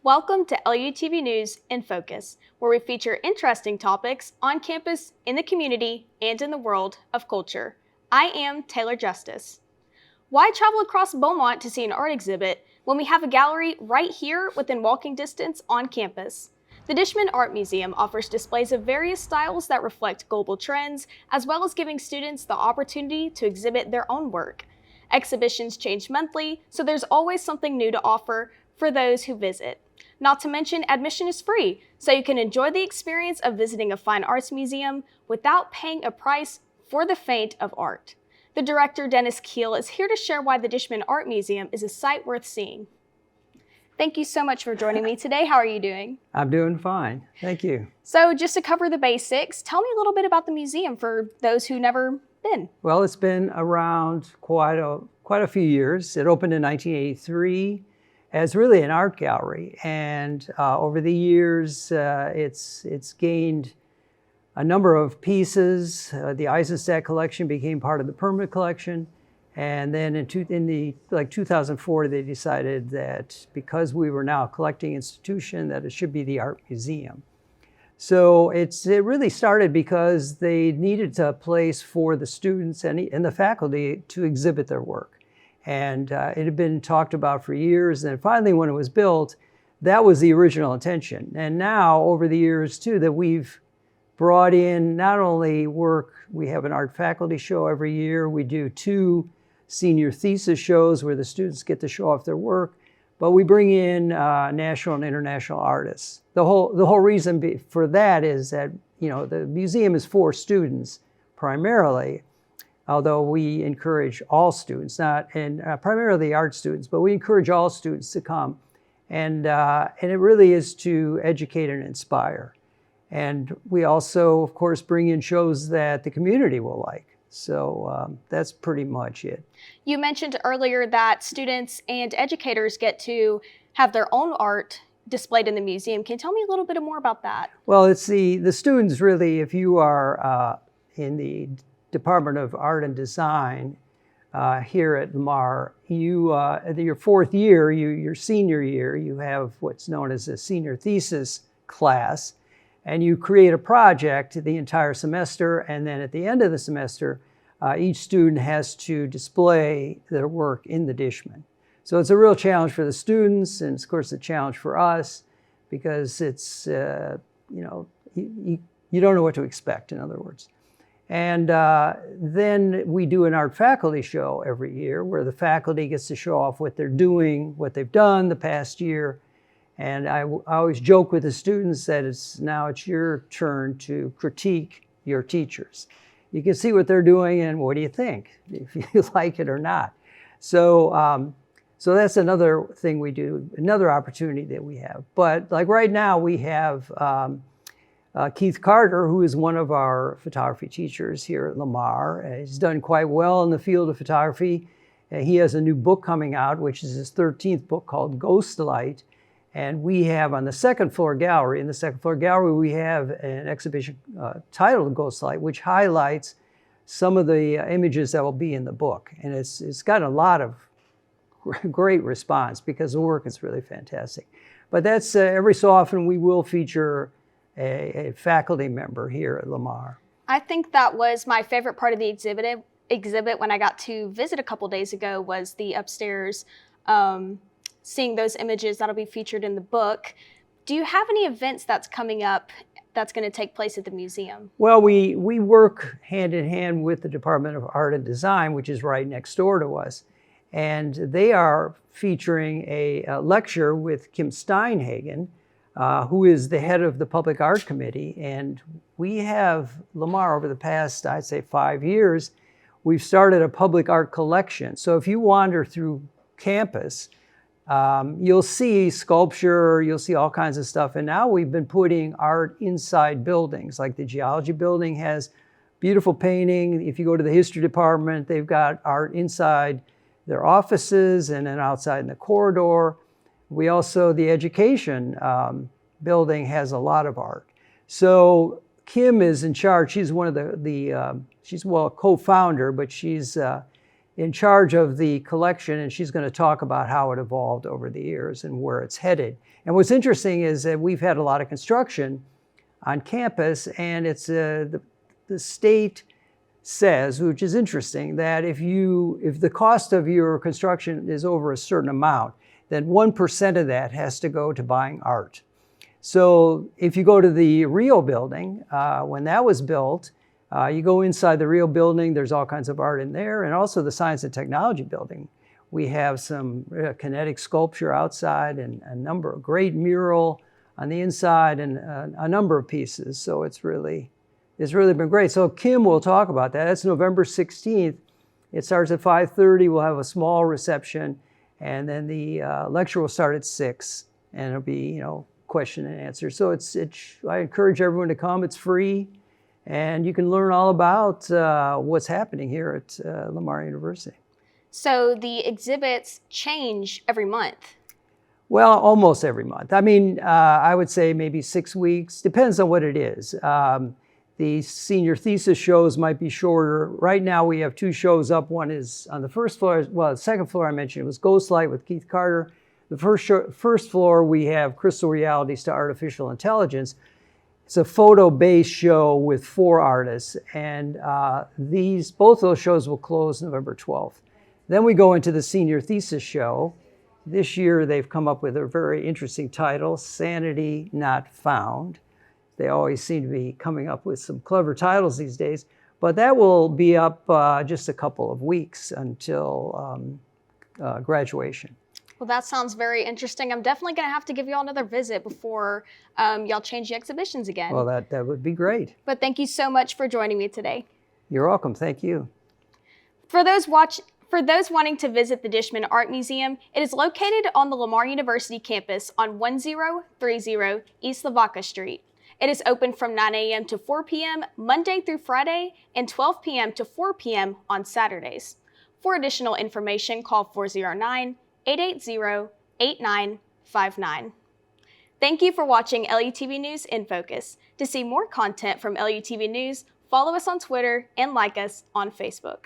Welcome to LUTV News InFocus, where we feature interesting topics on campus, in the community, and in the world of culture. I am Taylor Justice. Why travel across Beaumont to see an art exhibit when we have a gallery right here within walking distance on campus? The Dishman Art Museum offers displays of various styles that reflect global trends, as well as giving students the opportunity to exhibit their own work. Exhibitions change monthly, so there's always something new to offer for those who visit. Not to mention, admission is free, so you can enjoy the experience of visiting a fine arts museum without paying a price for the faint of art. The director, Dennis Kiel, is here to share why the Dishman Art Museum is a site worth seeing. Thank you so much for joining me today. How are you doing? I'm doing fine. Thank you. So just to cover the basics, tell me a little bit about the museum for those who never been. Well, it's been around quite a few years. It opened in 1983 as really an art gallery, and over the years it's gained a number of pieces. The Eisenstadt collection became part of the permanent collection, and then in 2004 they decided that because we were now a collecting institution that it should be the art museum. So it really started because they needed a place for the students and the faculty to exhibit their work. And it had been talked about for years, and finally when it was built, that was the original intention. And now, over the years too, that we've brought in not only work, we have an art faculty show every year, we do 2 senior thesis shows where the students get to show off their work, but we bring in national and international artists. The whole reason for that is that, you know, the museum is for students primarily, although we encourage all students, primarily art students, but we encourage all students to come. And it really is to educate and inspire. And we also, of course, bring in shows that the community will like. So that's pretty much it. You mentioned earlier that students and educators get to have their own art displayed in the museum. Can you tell me a little bit more about that? Well, it's the students really, if you are in the Department of Art and Design here at Lamar, your 4th year, your senior year, you have what's known as a senior thesis class, and you create a project the entire semester, and then at the end of the semester, each student has to display their work in the Dishman. So it's a real challenge for the students, and of course a challenge for us, because it's, you don't know what to expect, in other words. And then we do an art faculty show every year where the faculty gets to show off what they're doing, what they've done the past year. And I always joke with the students that now it's your turn to critique your teachers. You can see what they're doing and what do you think, if you like it or not. So, so that's another thing we do, another opportunity that we have. But like right now we have Keith Carter, who is one of our photography teachers here at Lamar. He's done quite well in the field of photography. He has a new book coming out, which is his 13th book called Ghost Light. And we have on the second floor gallery, we have an exhibition titled Ghost Light, which highlights some of the images that will be in the book. And it's gotten a lot of great response because the work is really fantastic. But that's every so often we will feature a faculty member here at Lamar. I think that was my favorite part of the exhibit when I got to visit a couple days ago was the upstairs, seeing those images that'll be featured in the book. Do you have any events that's coming up that's going to take place at the museum? Well, we work hand in hand with the Department of Art and Design, which is right next door to us. And they are featuring a lecture with Kim Steinhagen, who is the head of the Public Art Committee. And we have, Lamar, over the past, I'd say 5 years, we've started a public art collection. So if you wander through campus, you'll see sculpture, you'll see all kinds of stuff. And now we've been putting art inside buildings, like the geology building has beautiful painting. If you go to the history department, they've got art inside their offices and then outside in the corridor. We also, the education building has a lot of art. So Kim is in charge. She's one of she's a co-founder, but she's in charge of the collection, and she's going to talk about how it evolved over the years and where it's headed. And what's interesting is that we've had a lot of construction on campus, and it's the state says, which is interesting, that if the cost of your construction is over a certain amount, then 1% of that has to go to buying art. So if you go to the Rio building, when that was built, you go inside the Rio building, there's all kinds of art in there, and also the Science and Technology building. We have some kinetic sculpture outside and a number of great mural on the inside and a number of pieces. So it's really been great. So Kim will talk about that. That's November 16th. It starts at 5:30. We'll have a small reception, and then the lecture will start at 6, and it'll be, question and answer. So I encourage everyone to come. It's free, and you can learn all about what's happening here at Lamar University. So the exhibits change every month? Well, almost every month. I mean, I would say maybe 6 weeks. Depends on what it is. The senior thesis shows might be shorter. Right now we have 2 shows up. One is on the first floor. Well, the second floor I mentioned, it was Ghostlight with Keith Carter. The first floor we have Crystal Realities to Artificial Intelligence. It's a photo-based show with 4 artists, and both those shows will close November 12th. Then we go into the senior thesis show. This year they've come up with a very interesting title, Sanity Not Found. They always seem to be coming up with some clever titles these days, but that will be up just a couple of weeks until graduation. Well, that sounds very interesting. I'm definitely going to have to give you all another visit before y'all change the exhibitions again. Well, that would be great. But thank you so much for joining me today. You're welcome. Thank you. For those wanting to visit the Dishman Art Museum, it is located on the Lamar University campus on 1030 East Lavaca Street. It is open from 9 a.m. to 4 p.m. Monday through Friday and 12 p.m. to 4 p.m. on Saturdays. For additional information, call 409-880-8959. Thank you for watching LUTV News in Focus. To see more content from LUTV News, follow us on Twitter and like us on Facebook.